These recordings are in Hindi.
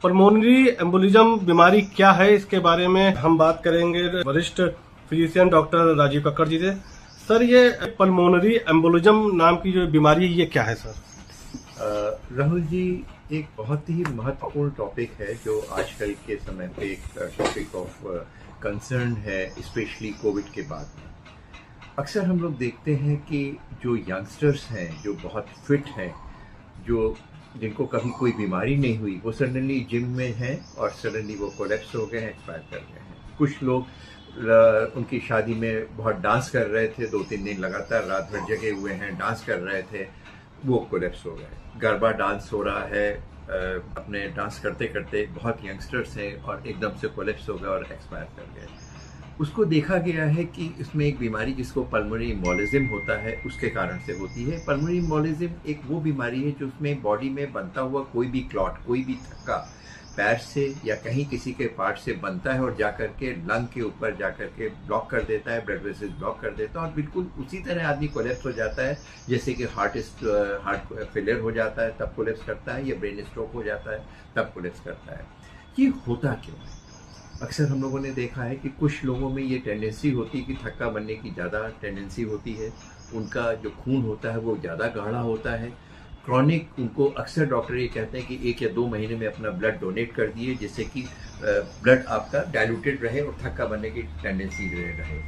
पल्मोनरी एम्बोलिज्म बीमारी क्या है, इसके बारे में हम बात करेंगे वरिष्ठ फिजिशियन डॉक्टर राजीव कक्कड़ जी से। सर, ये पल्मोनरी एम्बोलिज्म नाम की जो बीमारी है, ये क्या है सर? राहुल जी, एक बहुत ही महत्वपूर्ण टॉपिक है जो आजकल के समय पे एक टॉपिक ऑफ कंसर्न है, स्पेशली कोविड के बाद। अक्सर हम लोग देखते हैं कि जो यंगस्टर्स हैं, जो बहुत फिट हैं, जिनको कभी कोई बीमारी नहीं हुई, वो सडनली जिम में हैं और सडनली वो कोलैप्स हो गए हैं, एक्सपायर कर गए हैं। कुछ लोग उनकी शादी में बहुत डांस कर रहे थे, 2-3 दिन लगातार रात भर जगे हुए हैं, डांस कर रहे थे, वो कोलैप्स हो गए। गरबा डांस हो रहा है, अपने डांस करते करते बहुत यंगस्टर्स हैं और एकदम से कोलैप्स हो गए और एक्सपायर कर गए। उसको देखा गया है कि इसमें एक बीमारी जिसको पल्मोनरी एम्बोलिज्म होता है, उसके कारण से होती है। पल्मोनरी एम्बोलिज्म एक वो बीमारी है जो उसमें बॉडी में बनता हुआ कोई भी क्लॉट, कोई भी थक्का पैर से या कहीं किसी के पार्ट से बनता है और जाकर के लंग के ऊपर जाकर के ब्लॉक कर देता है, ब्लड वेसल्स ब्लॉक कर देता है और बिल्कुल उसी तरह आदमी कोलैप्स हो जाता है जैसे कि हार्ट फेलियर हो जाता है तब कोलैप्स करता है, या ब्रेन स्ट्रोक हो जाता है तब कोलैप्स करता है। ये होता क्यों है? अक्सर हम लोगों ने देखा है कि कुछ लोगों में ये टेंडेंसी होती है कि थक्का बनने की ज़्यादा टेंडेंसी होती है, उनका जो खून होता है वो ज़्यादा गाढ़ा होता है। क्रॉनिक, उनको अक्सर डॉक्टर ये कहते हैं कि 1 या 2 महीने में अपना ब्लड डोनेट कर दिए जिससे कि ब्लड आपका डाइल्यूटेड रहे और थक्का बनने की टेंडेंसी रहे।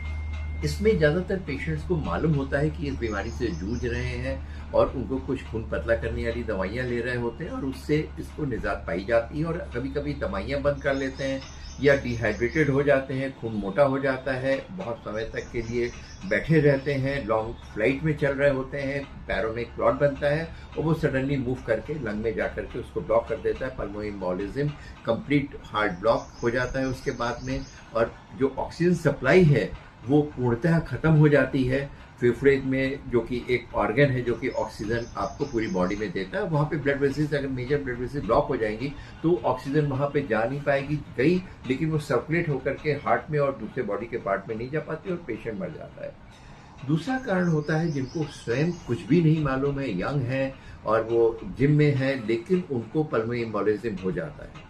इसमें ज़्यादातर पेशेंट्स को मालूम होता है कि इस बीमारी से जूझ रहे हैं और उनको कुछ खून पतला करने वाली दवाइयाँ ले रहे होते हैं और उससे इसको निजात पाई जाती है, और कभी कभी दवाइयाँ बंद कर लेते हैं या डिहाइड्रेटेड हो जाते हैं, खून मोटा हो जाता है, बहुत समय तक के लिए बैठे रहते हैं, लॉन्ग फ्लाइट में चल रहे होते हैं, पैरों में क्लॉट बनता है और वो सडनली मूव करके लंग में जाकर के उसको ब्लॉक कर देता है। Pulmonary embolism complete heart block हो जाता है उसके बाद में, और जो ऑक्सीजन सप्लाई है वो पूर्णतः खत्म हो जाती है। फेफड़े में, जो कि एक ऑर्गन है जो कि ऑक्सीजन आपको पूरी बॉडी में देता है, वहाँ पे ब्लड वेसल्स, अगर मेजर ब्लड वेसल्स ब्लॉक हो जाएंगी तो ऑक्सीजन वहाँ पे जा नहीं पाएगी, लेकिन वो सर्कुलेट होकर के हार्ट में और दूसरे बॉडी के पार्ट में नहीं जा पाती और पेशेंट मर जाता है। दूसरा कारण होता है जिनको स्वयं कुछ भी नहीं मालूम है, यंग है और वो जिम में है, लेकिन उनको पल्मोनरी एम्बोलिज्म हो जाता है।